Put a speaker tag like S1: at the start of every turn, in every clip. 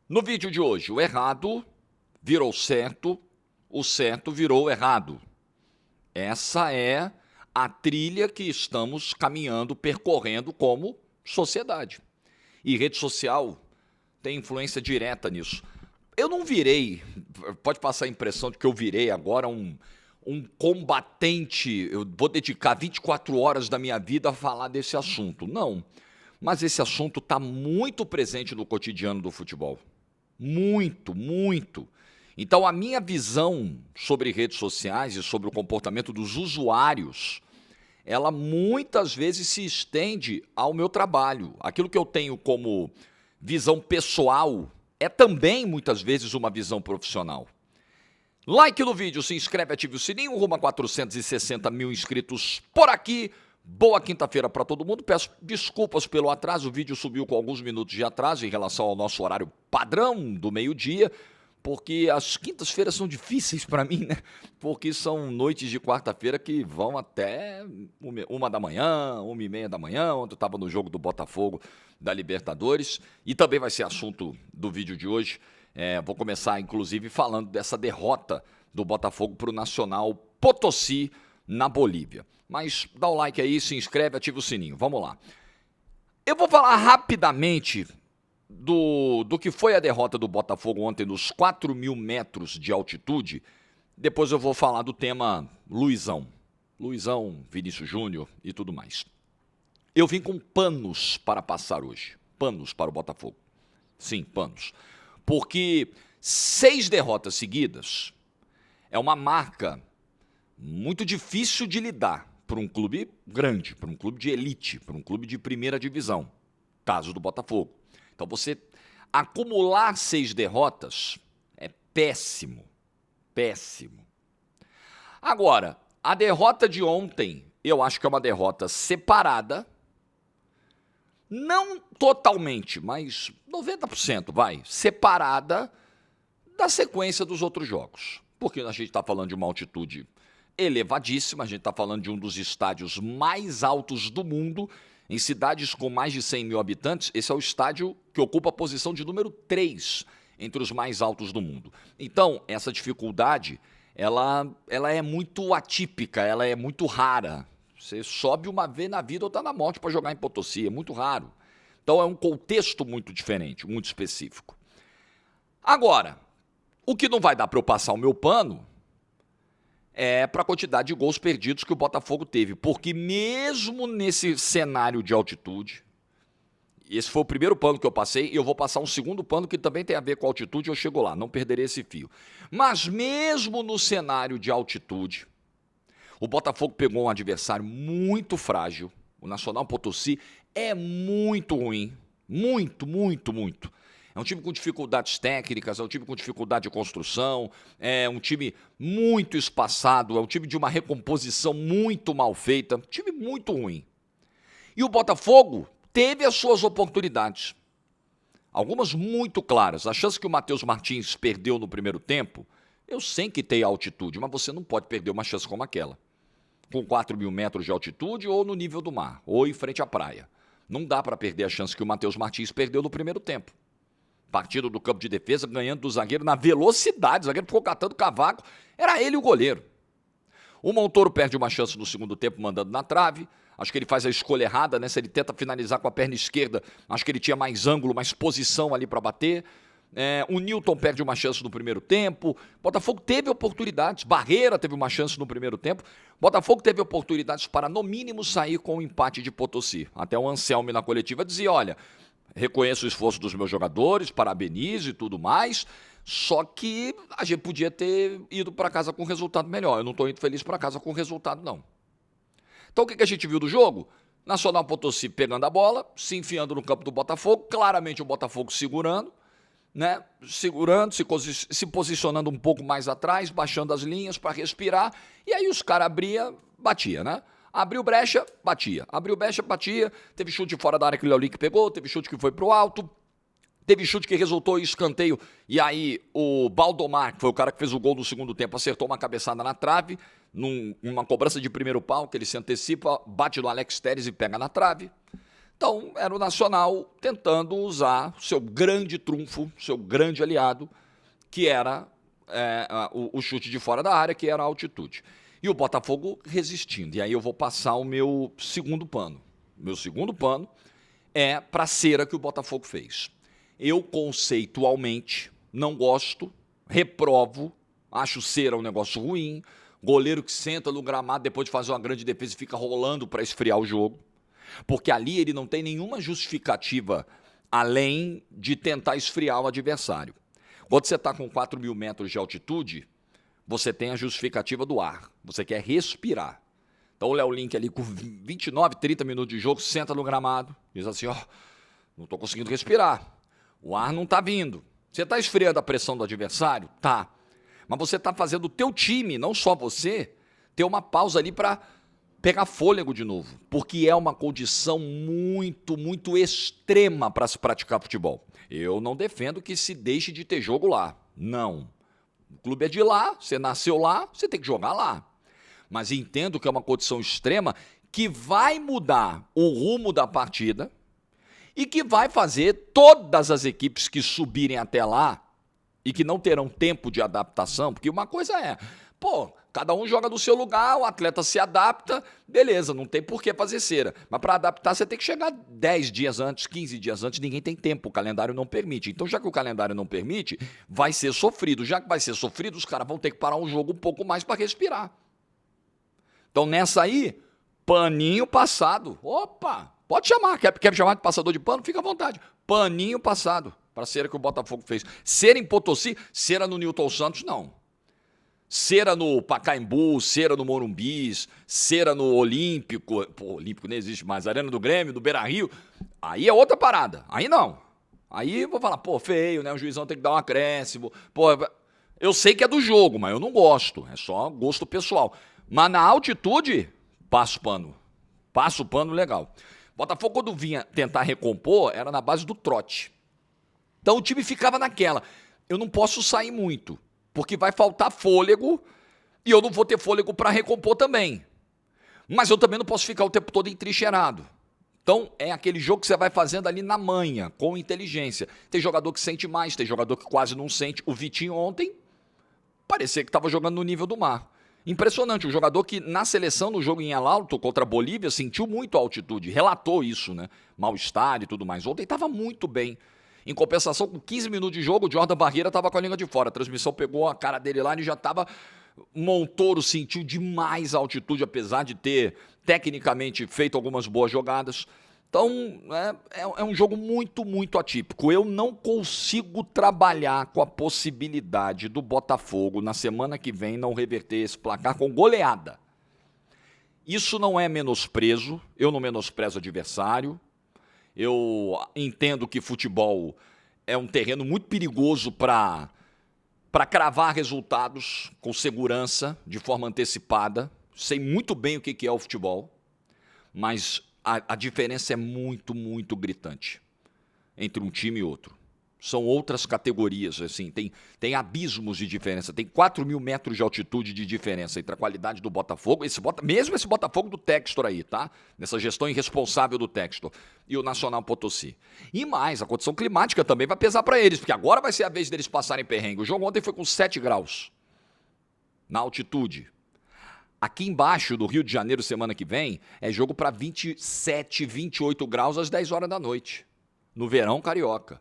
S1: No vídeo de hoje, o errado virou certo, o certo virou errado. Essa é a trilha que estamos caminhando, percorrendo como sociedade. E rede social tem influência direta nisso. Eu não virei, pode passar a impressão de que eu virei agora um combatente, eu vou dedicar 24 horas da minha vida a falar desse assunto. Não, mas esse assunto está muito presente no cotidiano do futebol. Muito, muito. Então, a minha visão sobre redes sociais e sobre o comportamento dos usuários, ela muitas vezes se estende ao meu trabalho. Aquilo que eu tenho como visão pessoal é também, muitas vezes, uma visão profissional. Like no vídeo, se inscreve, ative o sininho, rumo a 460 mil inscritos por aqui. Boa quinta-feira para todo mundo. Peço desculpas pelo atraso, o vídeo subiu com alguns minutos de atraso em relação ao nosso horário padrão do meio-dia, porque as quintas-feiras são difíceis para mim, né? Porque são noites de quarta-feira que vão até 1 da manhã, 1h30 da manhã, onde eu estava no jogo do Botafogo da Libertadores, e também vai ser assunto do vídeo de hoje. Vou começar, inclusive, falando dessa derrota do Botafogo para o Nacional Potosí, na Bolívia. Mas dá o like aí, se inscreve, ativa o sininho. Vamos lá. Eu vou falar rapidamente do que foi a derrota do Botafogo ontem nos 4.000 metros de altitude. Depois eu vou falar do tema Luizão, Vinícius Júnior e tudo mais. Eu vim com panos para passar hoje. Panos para o Botafogo. Sim, panos. Porque 6 derrotas seguidas é uma marca muito difícil de lidar para um clube grande, para um clube de elite, para um clube de primeira divisão, caso do Botafogo. Então você acumular 6 derrotas é péssimo, péssimo. Agora, a derrota de ontem, eu acho que é uma derrota separada, não totalmente, mas 90%, separada da sequência dos outros jogos. Porque a gente está falando de uma altitude elevadíssima, a gente está falando de um dos estádios mais altos do mundo, em cidades com mais de 100 mil habitantes. Esse é o estádio que ocupa a posição de número 3 entre os mais altos do mundo. Então, essa dificuldade, ela é muito atípica, ela é muito rara. Você sobe uma vez na vida ou está na morte para jogar em Potosí, é muito raro. Então, é um contexto muito diferente, muito específico. Agora, o que não vai dar para eu passar o meu pano é para a quantidade de gols perdidos que o Botafogo teve. Porque mesmo nesse cenário de altitude, esse foi o primeiro pano que eu passei, e eu vou passar um segundo pano que também tem a ver com altitude, eu chego lá, não perderei esse fio. Mas mesmo no cenário de altitude, o Botafogo pegou um adversário muito frágil. O Nacional Potosí é muito ruim, muito, muito, muito. É um time com dificuldades técnicas, é um time com dificuldade de construção, é um time muito espaçado, é um time de uma recomposição muito mal feita, um time muito ruim. E o Botafogo teve as suas oportunidades, algumas muito claras. A chance que o Matheus Martins perdeu no primeiro tempo, eu sei que tem altitude, mas você não pode perder uma chance como aquela. Com 4.000 metros de altitude ou no nível do mar, ou em frente à praia. Não dá para perder a chance que o Matheus Martins perdeu no primeiro tempo. Partido do campo de defesa, ganhando do zagueiro na velocidade. O zagueiro ficou catando cavaco. Era ele o goleiro. O Montoro perde uma chance no segundo tempo, mandando na trave. Acho que ele faz a escolha errada, né? Se ele tenta finalizar com a perna esquerda, acho que ele tinha mais ângulo, mais posição ali para bater. O Nilton perde uma chance no primeiro tempo. Botafogo teve oportunidades. Barreira teve uma chance no primeiro tempo. Botafogo teve oportunidades para, no mínimo, sair com o empate de Potosí. Até o Anselmi na coletiva dizia, olha, reconheço o esforço dos meus jogadores, parabenizo e tudo mais, só que a gente podia ter ido para casa com resultado melhor. Eu não estou indo feliz para casa com resultado, não. Então o que a gente viu do jogo? Nacional Potosí pegando a bola, se enfiando no campo do Botafogo, claramente o Botafogo segurando, né? Segurando, se posicionando um pouco mais atrás, baixando as linhas para respirar, e aí os caras batia, né? Abriu brecha, batia. Abriu brecha, batia. Teve chute fora da área que o Léo Link pegou, teve chute que foi pro alto, teve chute que resultou em escanteio. E aí o Baldomar, que foi o cara que fez o gol no segundo tempo, acertou uma cabeçada na trave, numa cobrança de primeiro pau, que ele se antecipa, bate no Alex Telles e pega na trave. Então, era o Nacional tentando usar o seu grande trunfo, seu grande aliado, que era o chute de fora da área, que era a altitude. E o Botafogo resistindo. E aí eu vou passar o meu segundo pano. Meu segundo pano é para a cera que o Botafogo fez. Eu, conceitualmente, não gosto, reprovo, acho cera um negócio ruim, goleiro que senta no gramado depois de fazer uma grande defesa e fica rolando para esfriar o jogo, porque ali ele não tem nenhuma justificativa além de tentar esfriar o adversário. Quando você está com 4.000 metros de altitude, você tem a justificativa do ar, você quer respirar. Então o Léo Link ali com 29, 30 minutos de jogo, senta no gramado, diz assim, ó, não estou conseguindo respirar, o ar não está vindo. Você está esfriando a pressão do adversário? Tá. Mas você está fazendo o teu time, não só você, ter uma pausa ali para pegar fôlego de novo, porque é uma condição muito, muito extrema para se praticar futebol. Eu não defendo que se deixe de ter jogo lá, não. O clube é de lá, você nasceu lá, você tem que jogar lá. Mas entendo que é uma condição extrema que vai mudar o rumo da partida e que vai fazer todas as equipes que subirem até lá e que não terão tempo de adaptação, porque uma coisa é, cada um joga do seu lugar, o atleta se adapta, beleza, não tem por que fazer cera. Mas para adaptar você tem que chegar 10 dias antes, 15 dias antes, ninguém tem tempo, o calendário não permite. Então já que o calendário não permite, vai ser sofrido. Já que vai ser sofrido, os caras vão ter que parar um jogo um pouco mais para respirar. Então nessa aí, paninho passado. Opa, pode chamar, quer chamar de passador de pano? Fica à vontade. Paninho passado para a cera que o Botafogo fez. Cera em Potosí, cera no Newton Santos, não. Cera no Pacaembu, cera no Morumbis, cera no Olímpico, Olímpico nem existe mais, Arena do Grêmio, do Beira-Rio, aí é outra parada, aí não. Aí eu vou falar, feio, né, o juizão tem que dar um acréscimo, eu sei que é do jogo, mas eu não gosto, é só gosto pessoal. Mas na altitude, passo o pano legal. Botafogo, quando vinha tentar recompor, era na base do trote. Então o time ficava naquela, eu não posso sair muito, porque vai faltar fôlego e eu não vou ter fôlego para recompor também. Mas eu também não posso ficar o tempo todo entrincheirado. Então é aquele jogo que você vai fazendo ali na manha, com inteligência. Tem jogador que sente mais, tem jogador que quase não sente. O Vitinho ontem parecia que estava jogando no nível do mar. Impressionante, um jogador que na seleção, no jogo em El Alto contra a Bolívia, sentiu muito a altitude, relatou isso, né? Mal-estar e tudo mais. Ontem estava muito bem. Em compensação, com 15 minutos de jogo, o Jordan Barreira estava com a língua de fora. A transmissão pegou a cara dele lá e já estava... Montoro sentiu demais a altitude, apesar de ter tecnicamente feito algumas boas jogadas. Então, é um jogo muito, muito atípico. Eu não consigo trabalhar com a possibilidade do Botafogo, na semana que vem, não reverter esse placar com goleada. Isso não é menosprezo, eu não menosprezo o adversário. Eu entendo que futebol é um terreno muito perigoso para cravar resultados com segurança, de forma antecipada. Sei muito bem o que é o futebol, mas a diferença é muito, muito gritante entre um time e outro. São outras categorias, assim, tem abismos de diferença, tem 4.000 metros de altitude de diferença entre a qualidade do Botafogo, mesmo esse Botafogo do Textor aí, tá? Nessa gestão irresponsável do Textor, e o Nacional Potosí. E mais, a condição climática também vai pesar para eles, porque agora vai ser a vez deles passarem perrengue. O jogo ontem foi com 7 graus na altitude. Aqui embaixo, do Rio de Janeiro, semana que vem, é jogo para 27, 28 graus às 10 horas da noite, no verão carioca.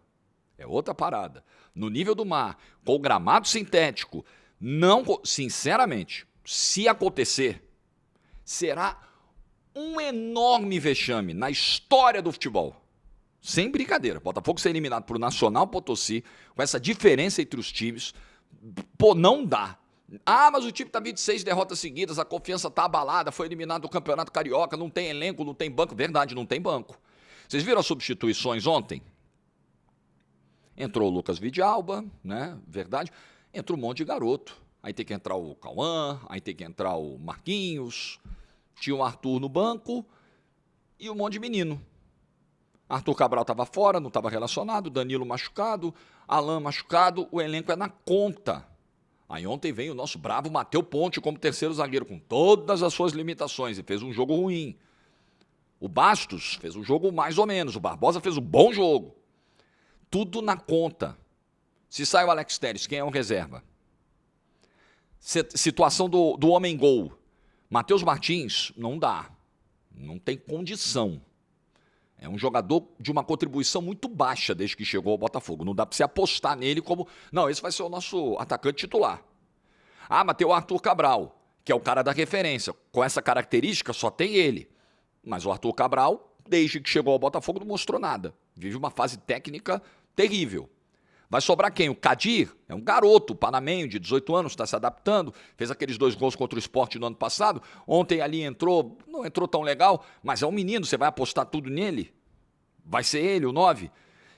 S1: É outra parada. No nível do mar, com o gramado sintético, não, sinceramente, se acontecer, será um enorme vexame na história do futebol. Sem brincadeira. Botafogo ser eliminado por Nacional Potosí, com essa diferença entre os times, não dá. Mas o time tá 26 derrotas seguidas, a confiança tá abalada, foi eliminado do Campeonato Carioca, não tem elenco, não tem banco. Verdade, não tem banco. Vocês viram as substituições ontem? Entrou o Lucas Vidalba, né? Verdade. Entrou um monte de garoto. Aí tem que entrar o Cauã, aí tem que entrar o Marquinhos. Tinha o Arthur no banco e um monte de menino. Arthur Cabral estava fora, não estava relacionado. Danilo machucado, Alan machucado. O elenco é na conta. Aí ontem veio o nosso bravo Matheus Ponte como terceiro zagueiro, com todas as suas limitações, e fez um jogo ruim. O Bastos fez um jogo mais ou menos, o Barbosa fez um bom jogo. Tudo na conta. Se sai o Alex Telles, quem é o reserva? Situação do homem-gol. Matheus Martins, não dá. Não tem condição. É um jogador de uma contribuição muito baixa desde que chegou ao Botafogo. Não dá para você apostar nele como... Não, esse vai ser o nosso atacante titular. Ah, mas tem o Arthur Cabral, que é o cara da referência. Com essa característica, só tem ele. Mas o Arthur Cabral, desde que chegou ao Botafogo, não mostrou nada. Vive uma fase técnica terrível. Vai sobrar quem? O Kadir? É um garoto, panamenho, de 18 anos, está se adaptando. Fez aqueles 2 gols contra o Sport no ano passado. Ontem ali entrou, não entrou tão legal, mas é um menino, você vai apostar tudo nele? Vai ser ele, o 9?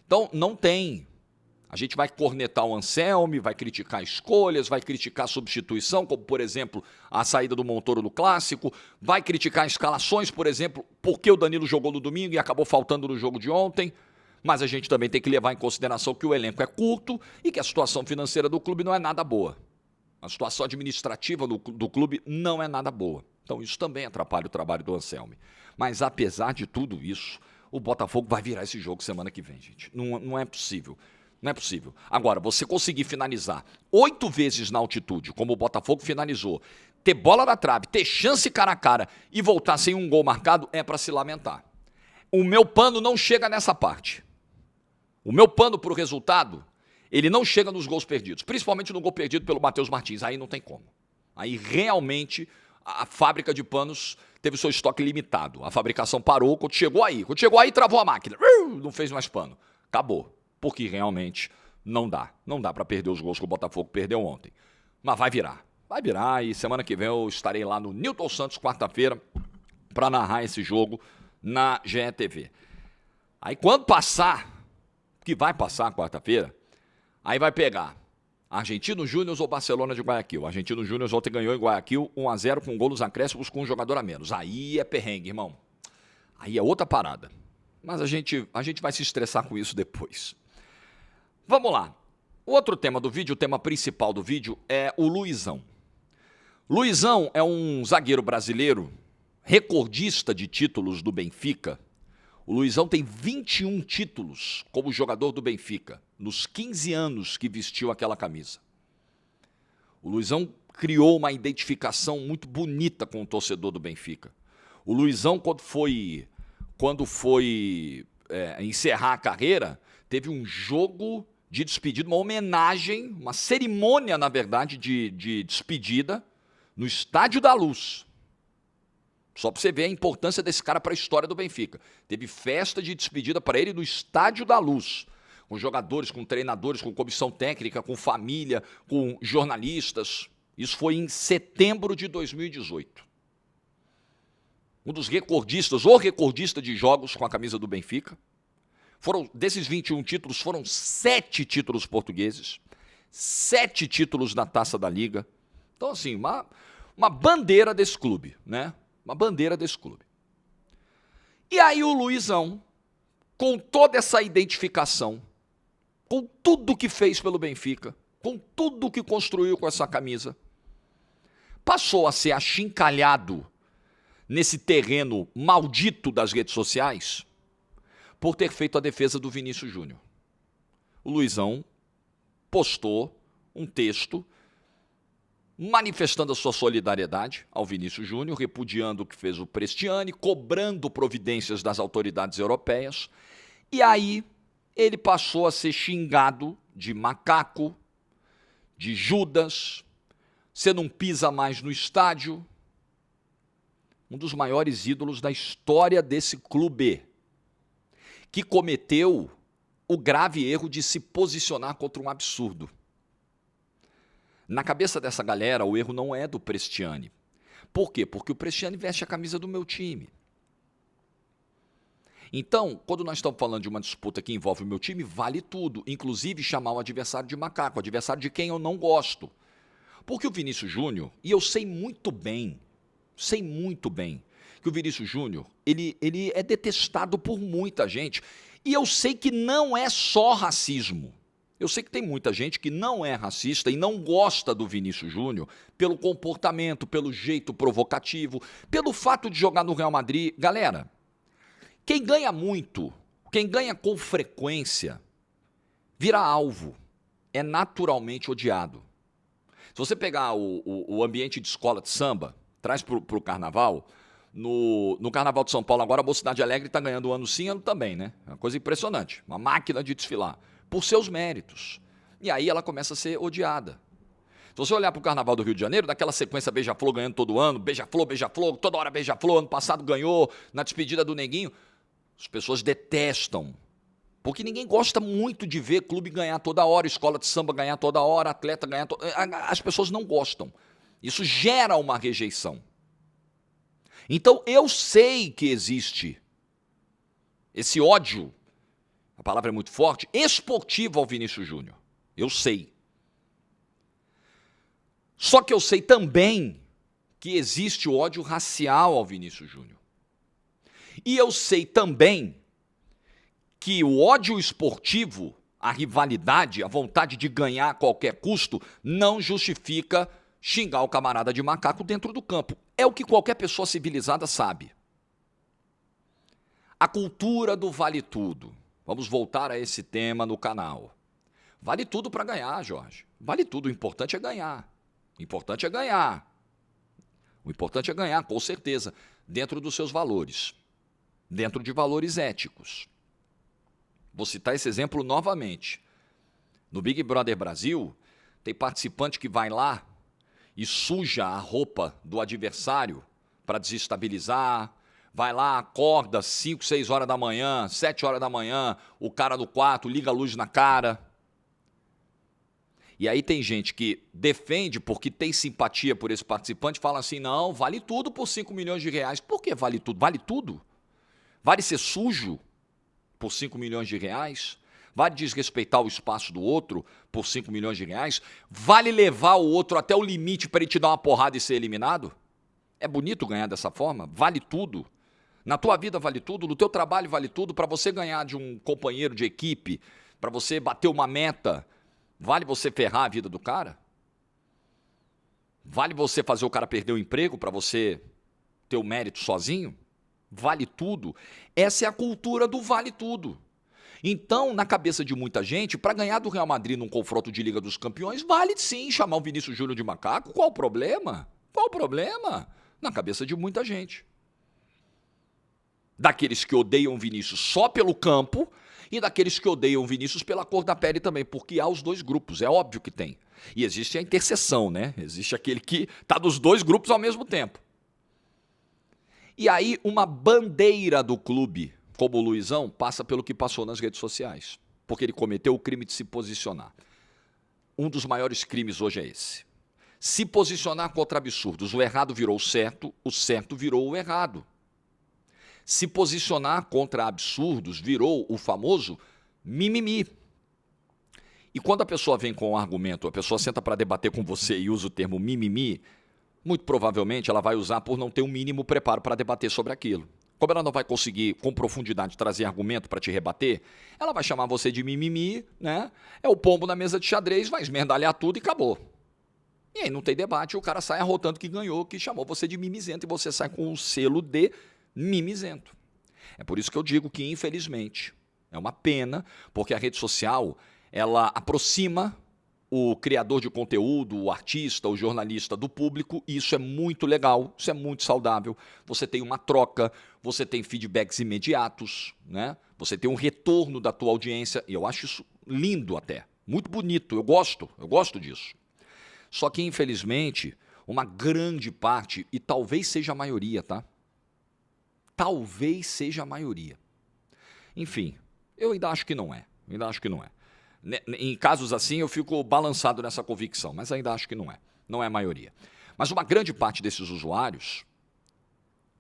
S1: Então, não tem. A gente vai cornetar o Anselmi, vai criticar escolhas, vai criticar a substituição, como, por exemplo, a saída do Montoro no Clássico. Vai criticar escalações, por exemplo, porque o Danilo jogou no domingo e acabou faltando no jogo de ontem. Mas a gente também tem que levar em consideração que o elenco é curto e que a situação financeira do clube não é nada boa. A situação administrativa do clube não é nada boa. Então isso também atrapalha o trabalho do Anselmi. Mas apesar de tudo isso, o Botafogo vai virar esse jogo semana que vem, gente. Não é possível. Não é possível. Agora, você conseguir finalizar 8 vezes na altitude, como o Botafogo finalizou, ter bola na trave, ter chance cara a cara e voltar sem um gol marcado, é para se lamentar. O meu pano não chega nessa parte. O meu pano para o resultado, ele não chega nos gols perdidos, principalmente no gol perdido pelo Matheus Martins. Aí não tem como. Aí realmente a fábrica de panos teve seu estoque limitado. A fabricação parou quando chegou aí. Quando chegou aí, travou a máquina. Não fez mais pano. Acabou. Porque realmente não dá. Não dá para perder os gols que o Botafogo perdeu ontem. Mas vai virar. Vai virar e semana que vem eu estarei lá no Newton Santos, quarta-feira, para narrar esse jogo na GETV. Aí quando passar, que vai passar quarta-feira, aí vai pegar Argentino Júnior ou Barcelona de Guayaquil. Argentino Júnior ontem ganhou em Guayaquil 1-0 com gol nos acréscimos com um jogador a menos. Aí é perrengue, irmão. Aí é outra parada. Mas a gente vai se estressar com isso depois. Vamos lá. O outro tema do vídeo, o tema principal do vídeo é o Luizão. Luizão é um zagueiro brasileiro, recordista de títulos do Benfica. O Luizão tem 21 títulos como jogador do Benfica, nos 15 anos que vestiu aquela camisa. O Luizão criou uma identificação muito bonita com o torcedor do Benfica. O Luizão, quando foi encerrar a carreira, teve um jogo de despedida, uma homenagem, uma cerimônia, na verdade, de despedida no Estádio da Luz. Só para você ver a importância desse cara para a história do Benfica. Teve festa de despedida para ele no Estádio da Luz, com jogadores, com treinadores, com comissão técnica, com família, com jornalistas. Isso foi em setembro de 2018. Um dos recordistas, o recordista de jogos com a camisa do Benfica. Desses 21 títulos, foram 7 títulos portugueses, 7 títulos na Taça da Liga. Então, assim, uma bandeira desse clube, né? Uma bandeira desse clube. E aí o Luizão, com toda essa identificação, com tudo que fez pelo Benfica, com tudo que construiu com essa camisa, passou a ser achincalhado nesse terreno maldito das redes sociais por ter feito a defesa do Vinícius Júnior. O Luizão postou um texto manifestando a sua solidariedade ao Vinícius Júnior, repudiando o que fez o Prestiani, cobrando providências das autoridades europeias, e aí ele passou a ser xingado de macaco, de Judas, você não pisa mais no estádio. Um dos maiores ídolos da história desse clube, que cometeu o grave erro de se posicionar contra um absurdo. Na cabeça dessa galera, o erro não é do Prestiani. Por quê? Porque o Prestiani veste a camisa do meu time. Então, quando nós estamos falando de uma disputa que envolve o meu time, vale tudo, inclusive chamar o adversário de macaco, o adversário de quem eu não gosto. Porque o Vinícius Júnior, e eu sei muito bem que o Vinícius Júnior, ele é detestado por muita gente, e eu sei que não é só racismo. Eu sei que tem muita gente que não é racista e não gosta do Vinícius Júnior pelo comportamento, pelo jeito provocativo, pelo fato de jogar no Real Madrid. Galera, Quem ganha muito, quem ganha com frequência, vira alvo, é naturalmente odiado. Se você pegar o ambiente de escola de samba, traz para o carnaval, no Carnaval de São Paulo agora, a Mocidade Alegre está ganhando ano sim, ano também, né? É uma coisa impressionante, uma máquina de desfilar, por seus méritos. E aí ela começa a ser odiada. Se você olhar para o Carnaval do Rio de Janeiro, daquela sequência Beija-Flor ganhando todo ano, Beija-Flor, toda hora Beija-Flor, ano passado ganhou, na despedida do Neguinho, as pessoas detestam. Porque ninguém gosta muito de ver clube ganhar toda hora, escola de samba ganhar toda hora, atleta ganhar toda hora. As pessoas não gostam. Isso gera uma rejeição. Então eu sei que existe esse ódio, a palavra é muito forte, esportivo ao Vinícius Júnior. Eu sei. Só que eu sei também que existe o ódio racial ao Vinícius Júnior. E eu sei também que o ódio esportivo, a rivalidade, a vontade de ganhar a qualquer custo, não justifica xingar o camarada de macaco dentro do campo. É o que qualquer pessoa civilizada sabe. A cultura do vale tudo. Vamos voltar a esse tema no canal. Vale tudo para ganhar, Jorge. Vale tudo, o importante é ganhar. O importante é ganhar. O importante é ganhar, com certeza, dentro dos seus valores. Dentro de valores éticos. Vou citar esse exemplo novamente. No Big Brother Brasil, tem participante que vai lá e suja a roupa do adversário para desestabilizar, vai lá, acorda 5, 6 horas da manhã, 7 horas da manhã, o cara do quarto liga a luz na cara. E aí tem gente que defende porque tem simpatia por esse participante, fala assim, não, vale tudo por 5 milhões de reais. Por que vale tudo? Vale tudo? Vale ser sujo por 5 milhões de reais? Vale desrespeitar o espaço do outro por 5 milhões de reais? Vale levar o outro até o limite para ele te dar uma porrada e ser eliminado? É bonito ganhar dessa forma? Vale tudo. Na tua vida vale tudo, no teu trabalho vale tudo, para você ganhar de um companheiro de equipe, para você bater uma meta, vale você ferrar a vida do cara? Vale você fazer o cara perder o emprego para você ter o mérito sozinho? Vale tudo. Essa é a cultura do vale tudo. Então, na cabeça de muita gente, para ganhar do Real Madrid num confronto de Liga dos Campeões, vale sim chamar o Vinícius Júnior de macaco. Qual o problema? Qual o problema? Na cabeça de muita gente. Daqueles que odeiam o Vinícius só pelo campo e daqueles que odeiam o Vinícius pela cor da pele também, porque há os dois grupos, é óbvio que tem. E existe a interseção, né? Existe aquele que está dos dois grupos ao mesmo tempo. E aí uma bandeira do clube, como o Luizão, passa pelo que passou nas redes sociais, porque ele cometeu o crime de se posicionar. Um dos maiores crimes hoje é esse. Se posicionar contra absurdos, o errado virou o certo virou o errado. Se posicionar contra absurdos virou o famoso mimimi. E quando a pessoa vem com um argumento, a pessoa senta para debater com você e usa o termo mimimi, muito provavelmente ela vai usar por não ter um mínimo preparo para debater sobre aquilo. Como ela não vai conseguir, com profundidade, trazer argumento para te rebater, ela vai chamar você de mimimi, né? É o pombo na mesa de xadrez, vai esmerdalhar tudo e acabou. E aí não tem debate, o cara sai arrotando que ganhou, que chamou você de mimizento, e você sai com o selo de mimizento. É por isso que eu digo que, infelizmente, é uma pena, porque a rede social, ela aproxima o criador de conteúdo, o artista, o jornalista do público, e isso é muito legal, isso é muito saudável. Você tem uma troca, você tem feedbacks imediatos, né? Você tem um retorno da tua audiência, e eu acho isso lindo até, muito bonito, eu gosto disso. Só que, infelizmente, uma grande parte, e talvez seja a maioria, tá? Talvez seja a maioria. Enfim, eu ainda acho que não é, Em casos assim, eu fico balançado nessa convicção, mas ainda acho que não é a maioria. Mas uma grande parte desses usuários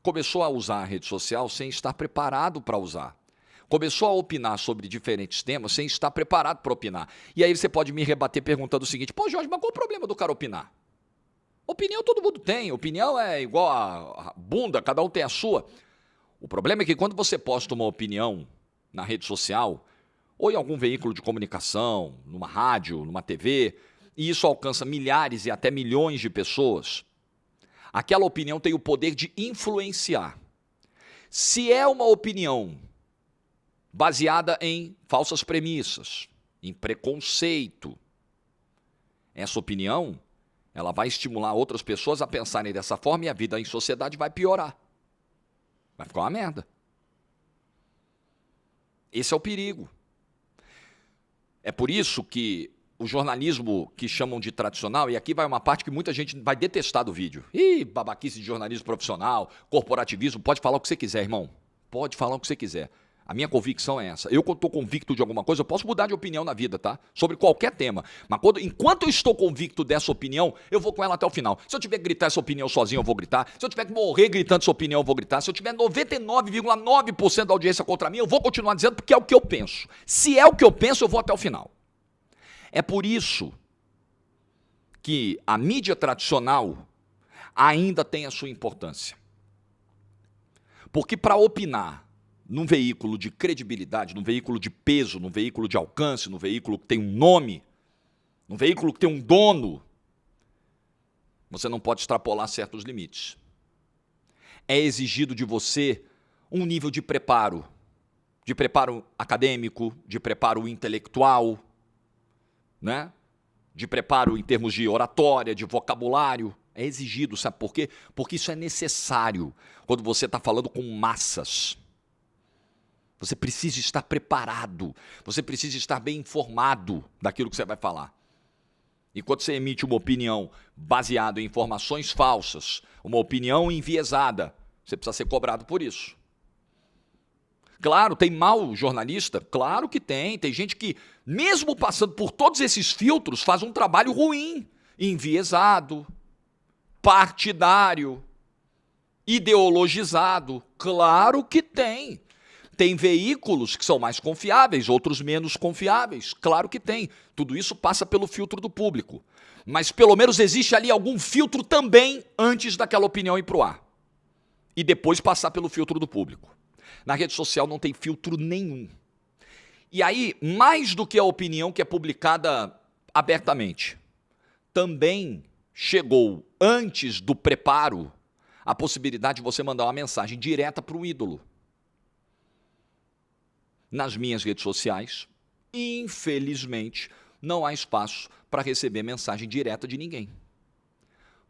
S1: começou a usar a rede social sem estar preparado para usar. Começou a opinar sobre diferentes temas sem estar preparado para opinar. E aí você pode me rebater perguntando o seguinte, pô, Jorge, mas qual o problema do cara opinar? Opinião todo mundo tem, opinião é igual a bunda, cada um tem a sua. O problema é que quando você posta uma opinião na rede social, ou em algum veículo de comunicação, numa rádio, numa TV, e isso alcança milhares e até milhões de pessoas, aquela opinião tem o poder de influenciar. Se é uma opinião baseada em falsas premissas, em preconceito, essa opinião, ela vai estimular outras pessoas a pensarem dessa forma e a vida em sociedade vai piorar. Vai ficar uma merda. Esse é o perigo. É por isso que o jornalismo que chamam de tradicional, e aqui vai uma parte que muita gente vai detestar do vídeo. Ih, babaquice de jornalismo profissional, corporativismo, pode falar o que você quiser, irmão. Pode falar o que você quiser. A minha convicção é essa. Eu, quando estou convicto de alguma coisa, eu posso mudar de opinião na vida, tá? Sobre qualquer tema. Mas enquanto eu estou convicto dessa opinião, eu vou com ela até o final. Se eu tiver que gritar essa opinião sozinho, eu vou gritar. Se eu tiver que morrer gritando essa opinião, eu vou gritar. Se eu tiver 99,9% da audiência contra mim, eu vou continuar dizendo porque é o que eu penso. Se é o que eu penso, eu vou até o final. É por isso que a mídia tradicional ainda tem a sua importância. Porque para opinar num veículo de credibilidade, num veículo de peso, num veículo de alcance, num veículo que tem um nome, num veículo que tem um dono, você não pode extrapolar certos limites. É exigido de você um nível de preparo acadêmico, de preparo intelectual, né? De preparo em termos de oratória, de vocabulário. É exigido, sabe por quê? Porque isso é necessário quando você está falando com massas. Você precisa estar preparado, você precisa estar bem informado daquilo que você vai falar. E quando você emite uma opinião baseada em informações falsas, uma opinião enviesada, você precisa ser cobrado por isso. Claro, tem mau jornalista? Claro que tem. Tem gente que, mesmo passando por todos esses filtros, faz um trabalho ruim, enviesado, partidário, ideologizado. Claro que tem. Tem veículos que são mais confiáveis, outros menos confiáveis. Claro que tem. Tudo isso passa pelo filtro do público. Mas pelo menos existe ali algum filtro também antes daquela opinião ir para o ar. E depois passar pelo filtro do público. Na rede social não tem filtro nenhum. E aí, mais do que a opinião que é publicada abertamente, também chegou, antes do preparo, a possibilidade de você mandar uma mensagem direta para o ídolo. Nas minhas redes sociais, infelizmente, não há espaço para receber mensagem direta de ninguém.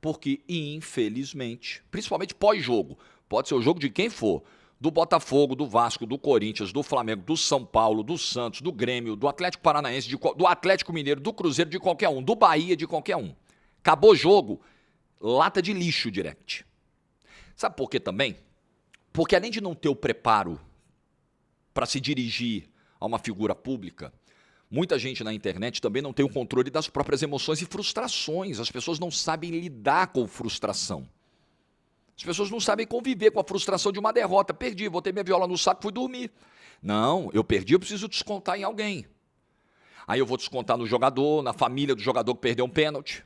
S1: Porque, infelizmente, principalmente pós-jogo, pode ser o jogo de quem for, do Botafogo, do Vasco, do Corinthians, do Flamengo, do São Paulo, do Santos, do Grêmio, do Atlético Paranaense, do Atlético Mineiro, do Cruzeiro, de qualquer um, do Bahia, de qualquer um. Acabou o jogo, lata de lixo direct. Sabe por quê também? Porque além de não ter o preparo para se dirigir a uma figura pública, muita gente na internet também não tem o controle das próprias emoções e frustrações. As pessoas não sabem lidar com frustração. As pessoas não sabem conviver com a frustração de uma derrota. Perdi, botei minha viola no saco, fui dormir. Não, eu perdi, eu preciso descontar em alguém. Aí eu vou descontar no jogador, na família do jogador que perdeu um pênalti.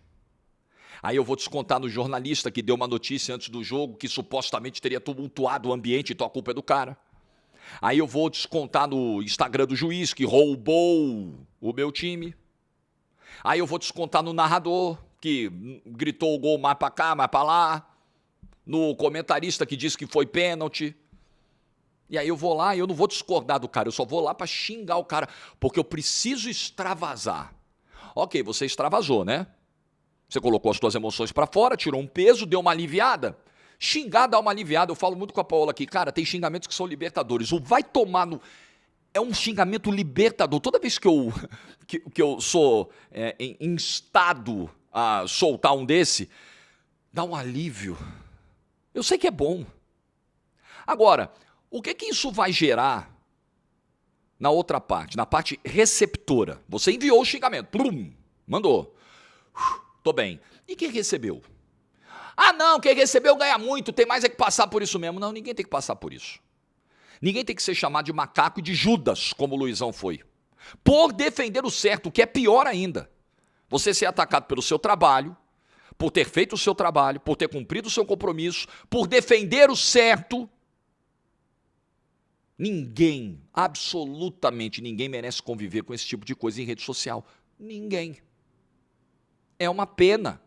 S1: Aí eu vou descontar no jornalista que deu uma notícia antes do jogo que supostamente teria tumultuado o ambiente, então a culpa é do cara. Aí eu vou descontar no Instagram do juiz que roubou o meu time. Aí eu vou descontar no narrador que gritou o gol mais para cá, mais para lá. No comentarista que disse que foi pênalti. E aí eu vou lá e eu não vou discordar do cara, eu só vou lá para xingar o cara, porque eu preciso extravasar. Ok, você extravasou, né? Você colocou as suas emoções para fora, tirou um peso, deu uma aliviada. Xingar dá uma aliviada. Eu falo muito com a Paola aqui, cara, tem xingamentos que são libertadores. O vai tomar no... É um xingamento libertador. Toda vez que eu sou instado a soltar um desse, dá um alívio. Eu sei que é bom. Agora, o que isso vai gerar na outra parte, na parte receptora? Você enviou o xingamento, plum, mandou. Tô bem. E quem recebeu? Ah, não, quem recebeu ganha muito, tem mais é que passar por isso mesmo. Não, ninguém tem que passar por isso. Ninguém tem que ser chamado de macaco e de Judas, como o Luizão foi. Por defender o certo, o que é pior ainda. Você ser atacado pelo seu trabalho, por ter feito o seu trabalho, por ter cumprido o seu compromisso, por defender o certo. Ninguém, absolutamente ninguém merece conviver com esse tipo de coisa em rede social. Ninguém. É uma pena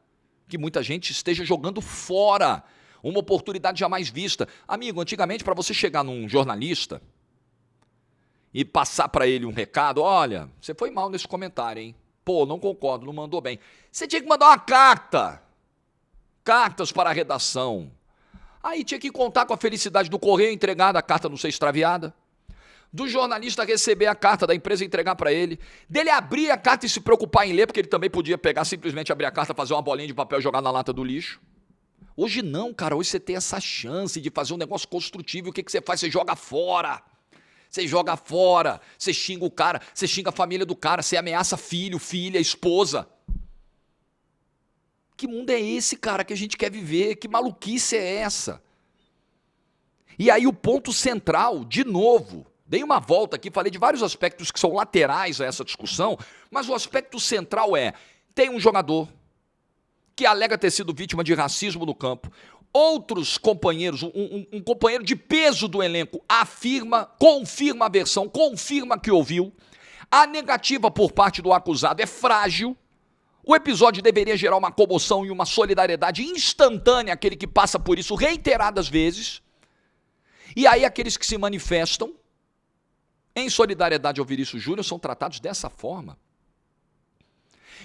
S1: que muita gente esteja jogando fora uma oportunidade jamais vista. Amigo, antigamente, para você chegar num jornalista e passar para ele um recado, olha, você foi mal nesse comentário, hein? Pô, não concordo, não mandou bem. Você tinha que mandar uma carta. Cartas para a redação. Aí tinha que contar com a felicidade do correio entregar a carta não ser extraviada, do jornalista receber a carta da empresa e entregar para ele, dele abrir a carta e se preocupar em ler, porque ele também podia pegar, simplesmente abrir a carta, fazer uma bolinha de papel e jogar na lata do lixo. Hoje não, cara, hoje você tem essa chance de fazer um negócio construtivo, e o que você faz? Você joga fora. Você joga fora, você xinga o cara, você xinga a família do cara, você ameaça filho, filha, esposa. Que mundo é esse, cara, que a gente quer viver? Que maluquice é essa? E aí o ponto central, de novo, dei uma volta aqui, falei de vários aspectos que são laterais a essa discussão, mas o aspecto central é, tem um jogador que alega ter sido vítima de racismo no campo, outros companheiros, um companheiro de peso do elenco afirma, confirma a versão, confirma que ouviu, a negativa por parte do acusado é frágil, o episódio deveria gerar uma comoção e uma solidariedade instantânea àquele que passa por isso reiteradas vezes, e aí aqueles que se manifestam em solidariedade ao Vinícius Júnior são tratados dessa forma.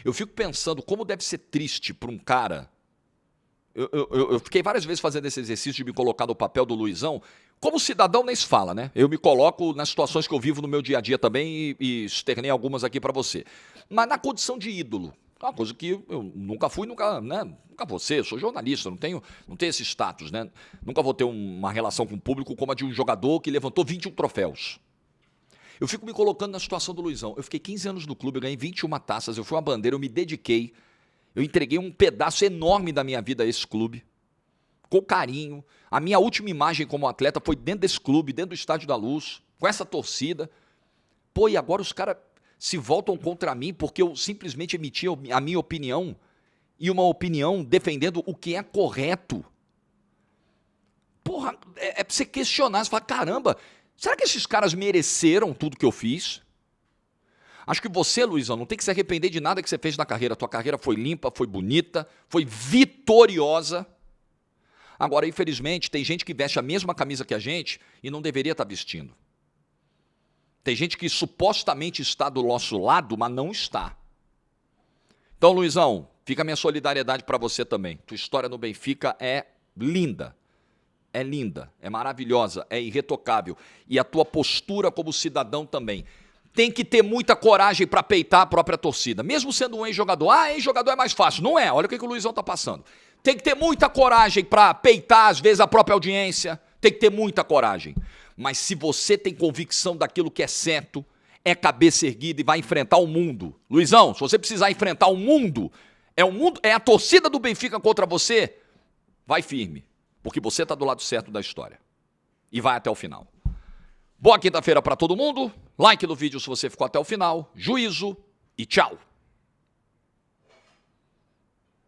S1: Eu fico pensando como deve ser triste para um cara. Eu fiquei várias vezes fazendo esse exercício de me colocar no papel do Luizão. Como cidadão nem se fala, né? Eu me coloco nas situações que eu vivo no meu dia a dia também e externei algumas aqui para você. Mas na condição de ídolo, é uma coisa que eu nunca fui, nunca vou ser, eu sou jornalista, não tenho esse status, né? Nunca vou ter uma relação com o público como a de um jogador que levantou 21 troféus. Eu fico me colocando na situação do Luizão. Eu fiquei 15 anos no clube, eu ganhei 21 taças, eu fui uma bandeira, eu me dediquei, eu entreguei um pedaço enorme da minha vida a esse clube, com carinho. A minha última imagem como atleta foi dentro desse clube, dentro do Estádio da Luz, com essa torcida. Pô, e agora os caras se voltam contra mim porque eu simplesmente emiti a minha opinião, e uma opinião defendendo o que é correto. Porra, é pra você questionar, você fala, caramba, será que esses caras mereceram tudo que eu fiz? Acho que você, Luizão, não tem que se arrepender de nada que você fez na carreira. A tua carreira foi limpa, foi bonita, foi vitoriosa. Agora, infelizmente, tem gente que veste a mesma camisa que a gente e não deveria estar vestindo. Tem gente que supostamente está do nosso lado, mas não está. Então, Luizão, fica a minha solidariedade para você também. Tua história no Benfica é linda. É linda, é maravilhosa, é irretocável. E a tua postura como cidadão também. Tem que ter muita coragem para peitar a própria torcida. Mesmo sendo um ex-jogador. Ah, ex-jogador é mais fácil. Não é, olha o que o Luizão está passando. Tem que ter muita coragem para peitar, às vezes, a própria audiência. Tem que ter muita coragem. Mas se você tem convicção daquilo que é certo, é cabeça erguida e vai enfrentar o mundo. Luizão, se você precisar enfrentar o mundo, é a torcida do Benfica contra você, vai firme. Porque você está do lado certo da história. E vai até o final. Boa quinta-feira para todo mundo. Like no vídeo se você ficou até o final. Juízo e tchau.